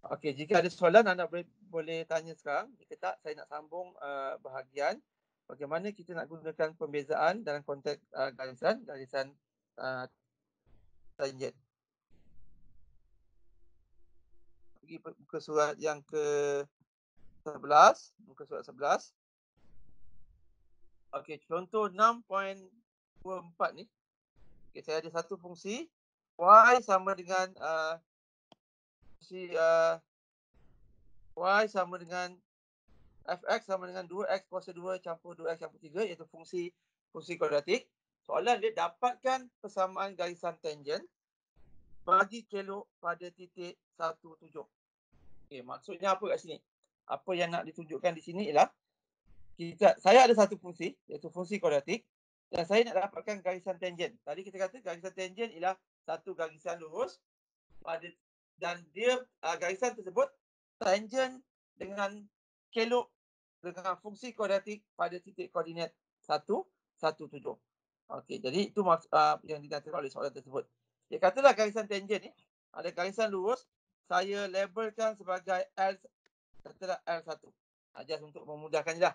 Okey, jika ada soalan anda boleh tanya sekarang. Jika tak, saya nak sambung bahagian bagaimana kita nak gunakan pembezaan dalam konteks garisan uh, tangent. Pergi muka surat yang ke-11, muka surat 11. Okey, contoh 6.24 ni. Okey, saya ada satu fungsi y sama dengan fungsi y sama dengan fx sama dengan 2x kuasa 2 campur 2x campur 3, iaitu fungsi kuadratik. Soalan dia, dapatkan persamaan garisan tangent bagi kelok pada titik 17. Okey, maksudnya apa kat sini? Apa yang nak ditunjukkan di sini ialah saya ada satu fungsi, iaitu fungsi kuadratik, dan saya nak dapatkan garisan tangent. Tadi kita kata garisan tangent ialah satu garisan lurus pada, dan dia garisan tersebut tangent dengan kelok dengan fungsi kuadratik pada titik koordinat 1, 1, 7. Okey, jadi itu yang dinyatakan oleh soalan tersebut. Dia katalah garisan tangent ni ada garisan lurus, saya labelkan sebagai L, katalah L1. Just untuk memudahkan je lah.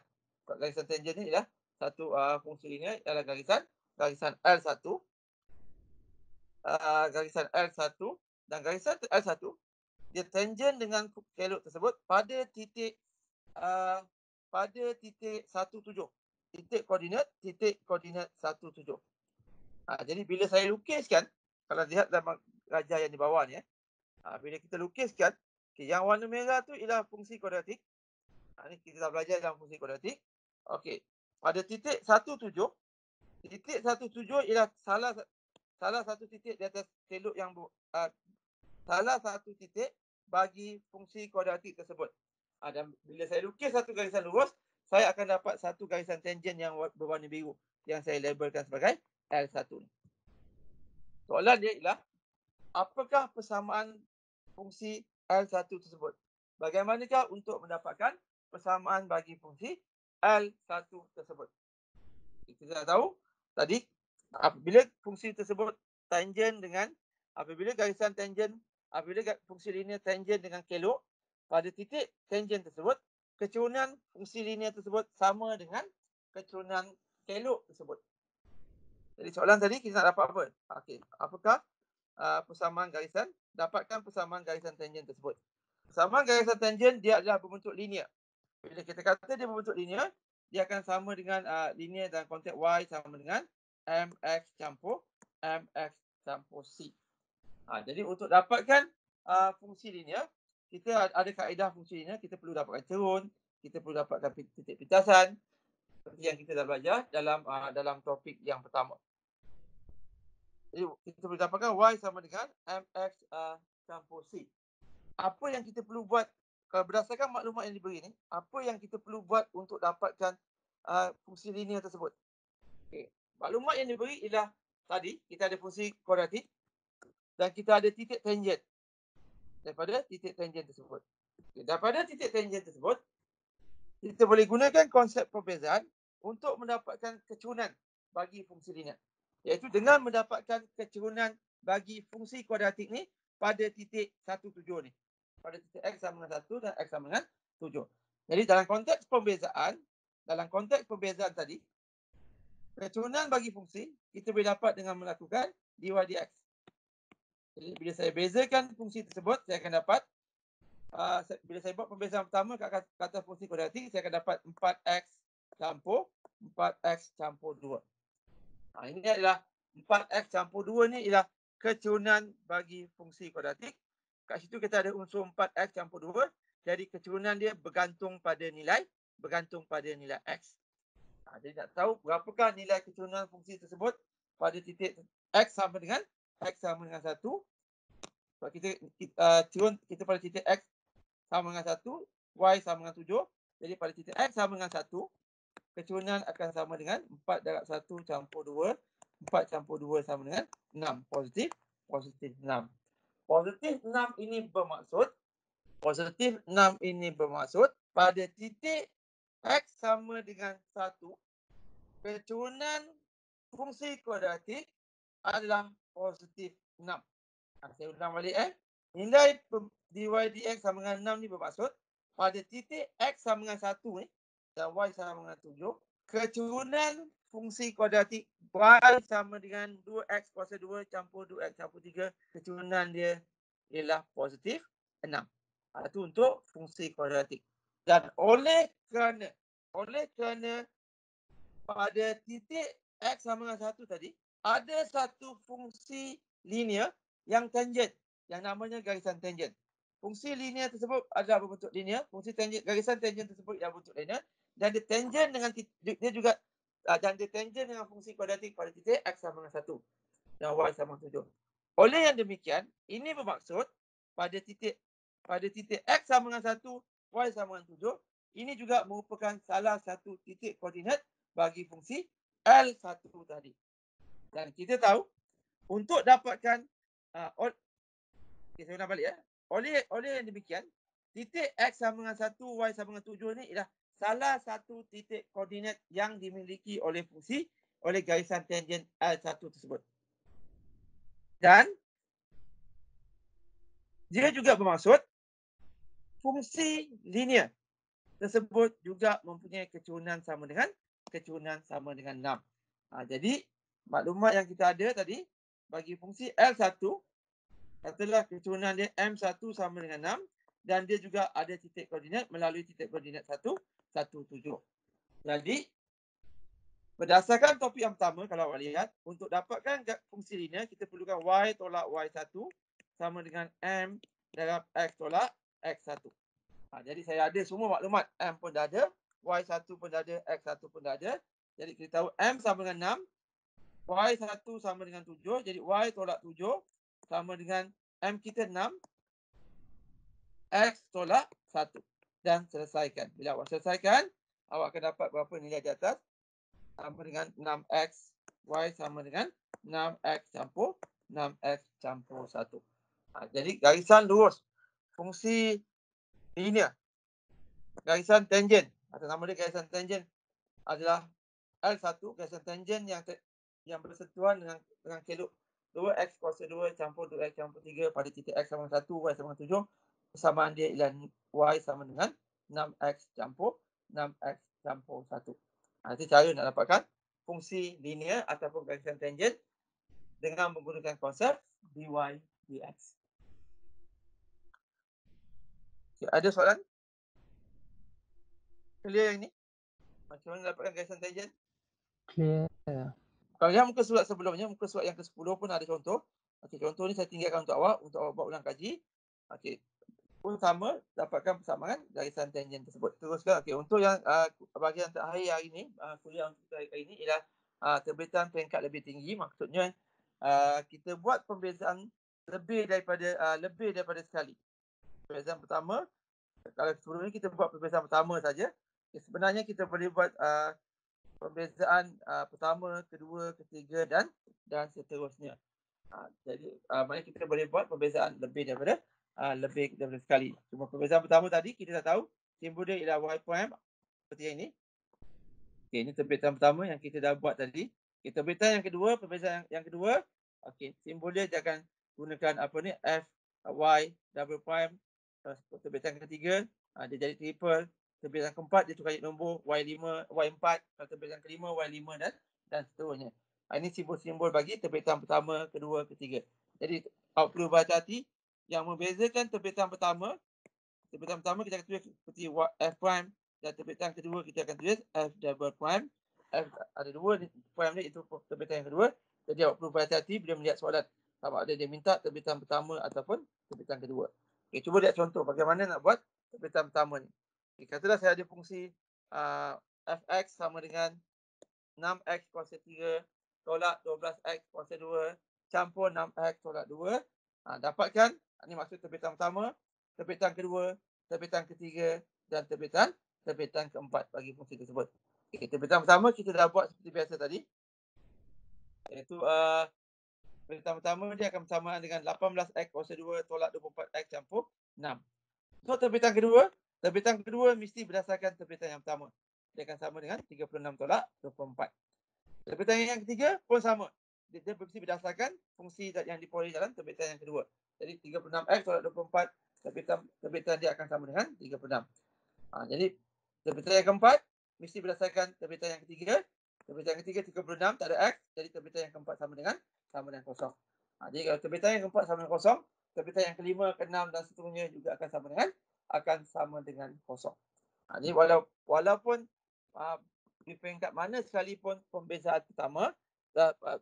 Garisan tangent ni ialah satu fungsi linear adalah garisan L1. Garisan L1 dan garisan L1 dia tangent dengan kelok tersebut pada titik 17. Titik koordinat 17. Jadi bila saya lukiskan, kalau lihat dalam rajah yang di bawah ni, bila kita lukiskan, yang warna merah tu ialah fungsi kuadratik. Ni kita dah belajar dalam fungsi kuadratik. Okey, pada titik 17, titik 17 ialah salah satu titik di atas kelok yang salah satu titik bagi fungsi kuadratik tersebut. Dan bila saya lukis satu garisan lurus, saya akan dapat satu garisan tangent yang berwarna biru yang saya labelkan sebagai L1. Soalan dia ialah, apakah persamaan fungsi L1 tersebut? Bagaimanakah untuk mendapatkan persamaan bagi fungsi L1 tersebut? Kita dah tahu tadi, apabila fungsi tersebut tangent dengan, apabila garisan tangent, apabila fungsi linear tangent dengan kelok pada titik tangent tersebut, kecurunan fungsi linear tersebut sama dengan kecurunan kelok tersebut. Jadi soalan tadi kita nak dapat apa? Okey, apakah persamaan garisan? Dapatkan persamaan garisan tangent tersebut. Persamaan garisan tangent dia adalah berbentuk linear. Bila kita kata dia berbentuk linear, dia akan sama dengan linear dalam konteks y sama dengan mx campur c. Jadi untuk dapatkan fungsi linear, kita ada kaedah fungsi linear, kita perlu dapatkan cerun, kita perlu dapatkan titik pintasan, seperti yang kita dah belajar dalam topik yang pertama. Jadi kita boleh dapatkan y sama dengan mx campur c. Apa yang kita perlu buat, kalau berdasarkan maklumat yang diberi ni, apa yang kita perlu buat untuk dapatkan fungsi linear tersebut? Okay. Maklumat yang diberi ialah tadi kita ada fungsi kuadratik dan kita ada titik tangent daripada titik tangent tersebut. Okay. Daripada titik tangent tersebut, kita boleh gunakan konsep perbezaan untuk mendapatkan kecurunan bagi fungsi linear. Iaitu dengan mendapatkan kecurunan bagi fungsi kuadratik ni pada titik 17 ni. Pada titik x sama dengan 1 dan x sama dengan 7. Jadi dalam konteks perbezaan tadi, kecurunan bagi fungsi kita boleh dapat dengan melakukan dy dx. Jadi bila saya bezakan fungsi tersebut, saya akan dapat bila saya buat pembezaan pertama kat atas fungsi kuadratik, saya akan dapat 4x campur 4x campur 2. Ini adalah 4x campur 2 ni ialah kecurunan bagi fungsi kuadratik. Kat situ kita ada unsur 4x campur 2. Jadi kecurunan dia bergantung pada nilai x. Jadi nak tahu berapakah nilai kecurunan fungsi tersebut pada titik x sama dengan 1. Sebab kita curun kita pada titik x sama dengan 1, y sama dengan 7. Jadi pada titik x sama dengan 1, kecurunan akan sama dengan 4 darab 1 campur 2. 4 campur 2 sama dengan 6. Positif 6. Positif 6 ini bermaksud pada titik x sama dengan 1, kecurunan fungsi kuadratik adalah positif 6. Saya ulang balik Nilai dy dx sama dengan 6 ni bermaksud pada titik x sama dengan 1 ni dan y sama dengan 7, keturunan fungsi kuadratik y sama dengan 2x kuasa 2 campur 2x campur 3, keturunan dia ialah positif 6. Itu untuk fungsi kuadratik. Dan oleh kerana pada titik x sama dengan 1 tadi, ada satu fungsi linear yang tangent, yang namanya garisan tangent. Fungsi linear tersebut adalah berbentuk linear, fungsi tangent, garisan tangent tersebut ialah berbentuk linear, dan dia tangent dengan dia juga dan dia tangent dengan fungsi kuadratik pada titik x sama dengan 1 dan y sama dengan 7. Oleh yang demikian, ini bermaksud pada titik x sama dengan 1, y sama dengan 7, ini juga merupakan salah satu titik koordinat bagi fungsi L1 tadi. Dan kita tahu untuk dapatkan saya ulang balik oleh yang demikian, titik x sama dengan 1, y sama dengan 7 ni ialah salah satu titik koordinat yang dimiliki oleh garisan tangent L1 tersebut. Dan dia juga bermaksud fungsi linear tersebut juga mempunyai keturunan sama dengan 6. Jadi maklumat yang kita ada tadi bagi fungsi L1 katalah keturunan dia M1 sama dengan 6 dan dia juga ada titik koordinat melalui titik koordinat 1, 1, 7. Jadi berdasarkan topik yang pertama, kalau awak lihat, untuk dapatkan fungsi linear kita perlukan y tolak y1 sama dengan M darab x tolak x1. Jadi saya ada semua maklumat. M pun dah ada, Y1 pun dah ada, X1 pun dah ada. Jadi kita tahu M sama dengan 6, Y1 sama dengan 7. Jadi Y tolak 7 sama dengan M kita 6, X tolak 1. Dan selesaikan. Bila awak selesaikan, awak akan dapat berapa nilai di atas. Sama dengan 6X. Y sama dengan 6X campur 6X campur 1. Jadi garisan lurus. Fungsi linear. Garisan tangent atau nama dia garisan tangent adalah L1, garisan tangent yang bersentuhan dengan kelok 2x kuasa 2 campur 2x campur 3 pada titik x sama 1, y sama 7. Persamaan dia ialah y sama dengan 6x campur 6x campur 1. Itu cara nak dapatkan fungsi linear ataupun garisan tangent dengan menggunakan konsep dy dx. Ada soalan? Clear yang ni? Macam mana dapatkan garisan tangent? Clear. Kalau lihat muka surat sebelumnya, muka surat yang ke-10 pun ada contoh. Okey, contoh ni saya tinggalkan untuk awak buat ulang kaji. Okey. Pun sama, dapatkan persamaan garisan tangent tersebut. Teruskan. Okey, untuk yang bahagian terakhir hari ini, kuliah untuk hari ini ialah terbitan peringkat lebih tinggi. Maksudnya kita buat pembezaan lebih daripada sekali. Pembezaan pertama, kalau sebelum ni kita buat pembezaan pertama saja. Sebenarnya kita boleh buat pembezaan pertama, kedua, ketiga dan seterusnya. Jadi maknanya kita boleh buat pembezaan lebih daripada sekali. Cuma pembezaan pertama tadi kita dah tahu simbol dia ialah y prime seperti yang ini. Okey, ini terbitan pertama yang kita dah buat tadi. Okay, terbitan yang kedua, pembezaan yang kedua, okey, simbol dia akan gunakan apa ni, f y double prime. Terbitan ketiga, dia jadi triple. Terbitan keempat dia tukar nombor y5, y4. Kalau terbitan kelima, y5 dan seterusnya. Ini simbol-simbol bagi terbitan pertama, kedua, ketiga. Jadi awak perlu berhati-hati yang membezakan terbitan pertama kita akan tulis seperti f prime dan terbitan kedua kita akan tulis f double prime. F ada dua prime ni, itu terbitan yang kedua. Jadi awak perlu berhati-hati bila melihat soalan. Sama ada dia minta terbitan pertama ataupun terbitan kedua. Okay, cuba lihat contoh bagaimana nak buat terbitan pertama ni. Okay, katalah saya ada fungsi fx sama dengan 6x kuasa 3 tolak 12x kuasa 2 campur 6x tolak 2. Dapatkan, ini maksud terbitan pertama, terbitan kedua, terbitan ketiga dan terbitan keempat bagi fungsi tersebut. Okay, terbitan pertama kita dah buat seperti biasa tadi. Iaitu terbitan pertama dia akan bersamaan dengan 18x kuasa 2 tolak 24x campur 6. So terbitan kedua mesti berdasarkan terbitan yang pertama. Dia akan sama dengan 36 tolak 24. Terbitan yang ketiga pun sama. Dia mesti berdasarkan fungsi yang diperoleh dalam terbitan yang kedua. Jadi 36X tolak 24, terbitan dia akan sama dengan 36. Jadi terbitan yang keempat mesti berdasarkan terbitan yang ketiga. Terbitan yang ketiga 36 tak ada X. Jadi terbitan yang keempat sama dengan kosong. Jadi kalau terbitan yang keempat sama dengan kosong, terbitan yang kelima, keenam dan seterusnya juga akan sama dengan kosong. Jadi walaupun di peringkat mana sekalipun pembezaan pertama,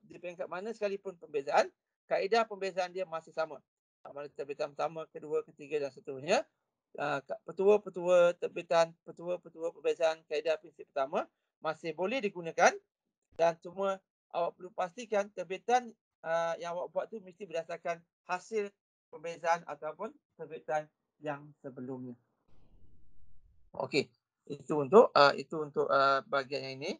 di peringkat mana sekalipun pembezaan, kaedah pembezaan dia masih sama. Sama ada terbitan pertama, kedua, ketiga dan seterusnya. Petua-petua terbitan, petua-petua pembezaan kaedah prinsip pertama masih boleh digunakan, dan cuma awak perlu pastikan terbitan yang awak buat tu mesti berdasarkan hasil pembezaan ataupun terbitan yang sebelumnya. Okey, itu untuk bahagian yang ini.